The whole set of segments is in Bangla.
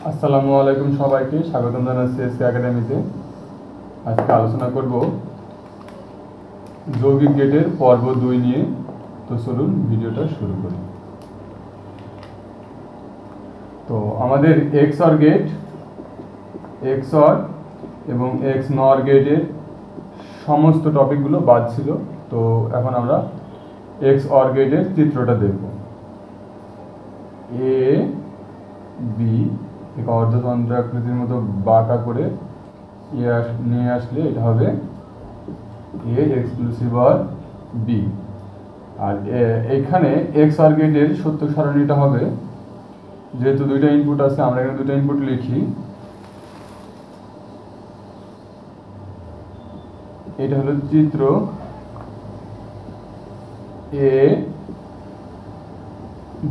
আসসালামু আলাইকুম সবাইকে স্বাগতম জানাচ্ছি এসকে একাডেমিতে। আজকে আলোচনা করব যৌগিক গেটের পর্ব 2 নিয়ে। তো চলুন ভিডিওটা শুরু করি। তো আমাদের XOR গেট, XOR এবং XNOR গেটের সমস্ত টপিকগুলো বাদ ছিল। তো এখন আমরা XOR গেটের চিত্রটা দেখব। এ বি এক অর্ধচন্দ্রাকৃতির মতো বাঁকা করে নিয়ে আসলে এটা হবে এ এক্সক্লুসিভ অর বি। আর এখানে XOR গেটের সত্য সারণীটা হবে, যেহেতু দুইটা ইনপুট আছে আমরা এখানে দুইটা ইনপুট লিখি। এটা হলো চিত্র এ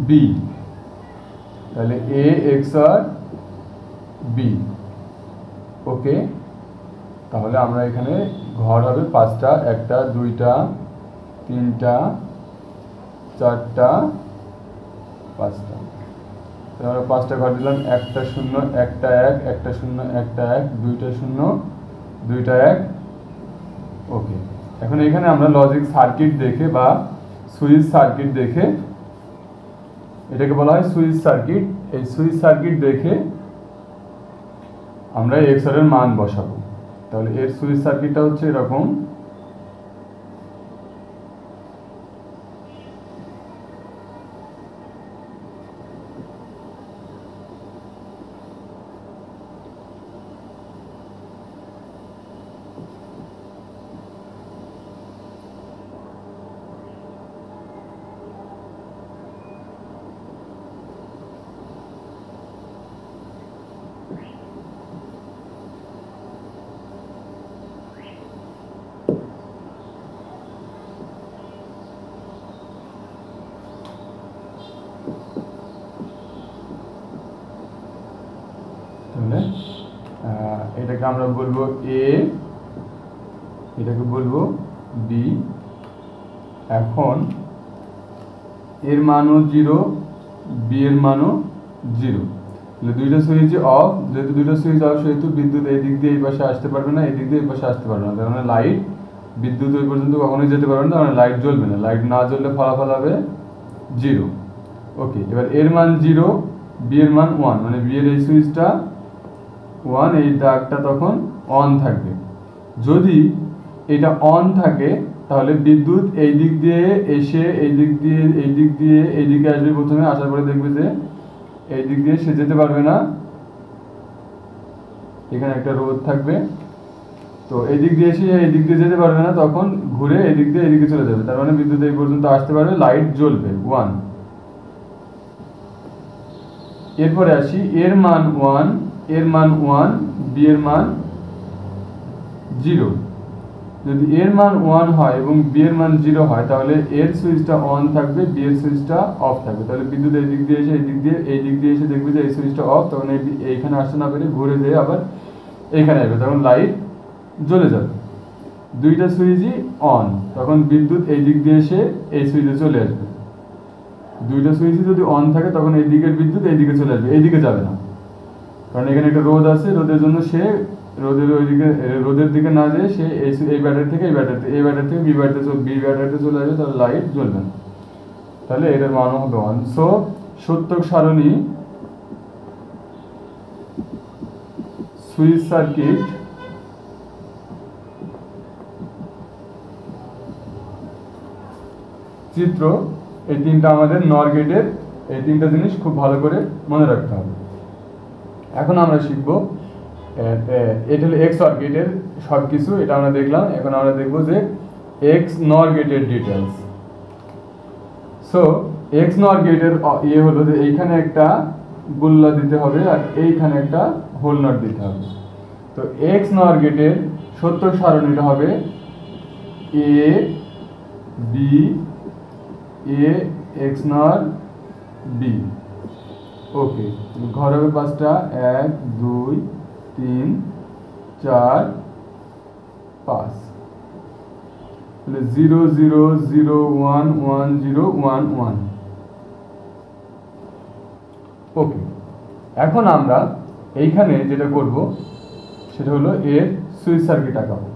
বি, তাহলে এ XOR বি। ওকে, তাহলে আমরা এখানে ঘর হবে 5টা, 1টা 2টা 3টা 4টা 5টা। আমরা 5টা ঘর দিলাম, 1টা 0 1টা 1 1টা 0 1টা 1 2টা 0 2টা 1। ওকে, এখন এখানে আমরা লজিক সার্কিট দেখে বা সুইচ সার্কিট দেখে, এটাকে বলা হয় সুইচ সার্কিট, এই সুইচ সার্কিট দেখে আমরা XOR এর মান বসাবো। তাহলে এর সুইচ সার্কিটটা হচ্ছে এরকম। এটাকে আমরা বলবো এ, এটাকে বলবো বি। এখন এর মানও 0, বি এর মানও 0। তাহলে দুইটা সুইচ অফ, যেহেতু দুইটা সুইচ অফ সেহেতু বিদ্যুৎ এই দিক দিয়ে এই পাশে আসতে পারবে না, এই দিক দিয়ে এই পাশে আসতে পারবে না। তার মানে লাইট, বিদ্যুৎ ওই পর্যন্ত কখনোই যেতে পারবে না, তার মানে লাইট জ্বলবে না। লাইট না জ্বললে ফলাফল হবে 0। ওকে, এবার এর মান 0, বি এর মান 1, মানে বি এর এই সুইচটা 1, এই দাগটা তখন অন থাকবে। যদি এটা অন থাকে তাহলে বিদ্যুৎ এই দিক দিয়ে এসে এই দিক দিয়ে এই দিক দিয়ে এই দিকে আসবে। প্রথমে আসার পরে দেখবে যে এই দিক দিয়ে সে যেতে পারবে না, এখানে একটা রোধ থাকবে। তো এই দিক দিয়ে এসে এই দিক দিয়ে যেতে পারবে না, তখন ঘুরে এই দিক দিয়ে এদিকে চলে যাবে। তার মানে বিদ্যুৎ এই পর্যন্ত আসতে পারবে, লাইট জ্বলবে 1। এরপরে আসি এর মান 1, এর মান 1, বি এর মান 0। যদি এর মান 1 হয় এবং বি এর মান 0 হয় তাহলে এর সুইচটা অন থাকবে, বি এর সুইচটা অফ থাকবে। তাহলে বিদ্যুৎ এই দিক দিয়ে এসে এই দিক দিয়ে এসে দেখবে যে এই সুইচটা অফ, তখন এইখানে আসতে না পেরে ঘুরে যেয়ে আবার এইখানে আসবে, তখন লাইট জ্বলে যাবে। দুইটা সুইচই অন, তখন বিদ্যুৎ এই দিক দিয়ে এসে এই সুইচে চলে আসবে। দুইটা সুইচই যদি অন থাকে তখন এই দিকের বিদ্যুৎ এই দিকে চলে আসবে, এই দিকে যাবে না, কারণ এখানে একটা রোধ আছে। রোদের জন্য সে রোদের দিকে না যেয়ে সে এই ব্যাটারি থেকে এই ব্যাটারি থেকে বি ব্যাটারিতে চলে আসবে, তাহলে লাইট জ্বলবে না। তাহলে এটার মান হবে 1। সো সত্যক সারণী সুইচ সার্কিট চিত্র, এই তিনটা আমাদের নর গেটের, এই তিনটা জিনিস খুব ভালো করে মনে রাখতে হবে। এখন আমরা শিখব, এটা হলো XOR গেটের সব কিছু, এটা আমরা দেখলাম। এখন আমরা দেখব যে XNOR গেটের ডিটেলস। সো XNOR গেটের ইয়ে হলো যে এইখানে একটা গুল্লা দিতে হবে আর এইখানে একটা হোল নট দিতে হবে। তো XNOR গেটের সত্য সারণীটা হবে A B, A XNOR B. ওকে, ঘর হবে 5টা, 1 2 3 4 5। তাহলে 0 0 0 1 1 0 1 1। ওকে, এখন আমরা এইখানে যেটা করব সেটা হলো এর সুইচ সার্কিট আঁকাবো।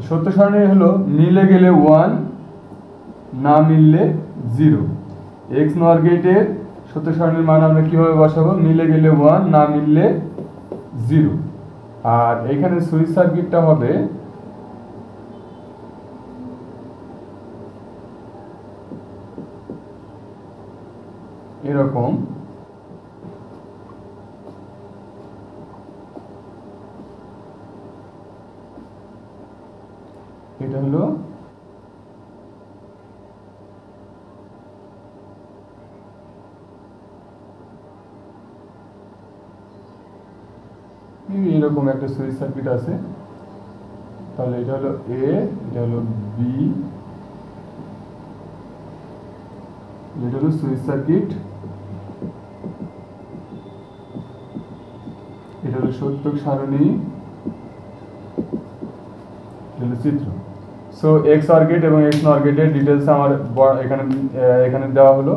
সত্য সারণী হলো মিলে গেলে 1, না মিললে 0। এক্স নর গেটের সত্য সারণীর মান আমরা কিভাবে বসাবো? মিলে গেলে 1, না মিললে 0। আর এখানে সুইচ সার্কিটটা হবে এরকম। এটা হলো এরকম একটা সুইচ সার্কিট আছে। তাহলে এটা হলো এ, এটা হলো বি, এটা হলো সুইচ সার্কিট, এটা হলো সত্যক সারণী, এটা হলো চিত্র। সো এক্স অর গেট এবং এক্স নর গেটের ডিটেলস আমার এখানে দেওয়া হলো।